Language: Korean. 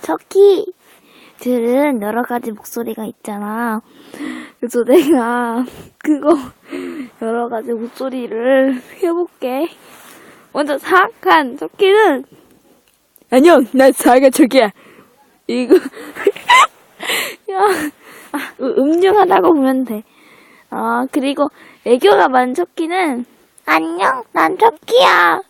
척키들은 여러 가지 목소리가 있잖아. 그래서 내가 그거 여러 가지 목소리를 해볼게. 먼저 사악한 척키는 안녕, 난 사악한 척키야. 이거 야, 음흉하다고 보면 돼. 그리고 애교가 많은 척키는 안녕, 난 척키야.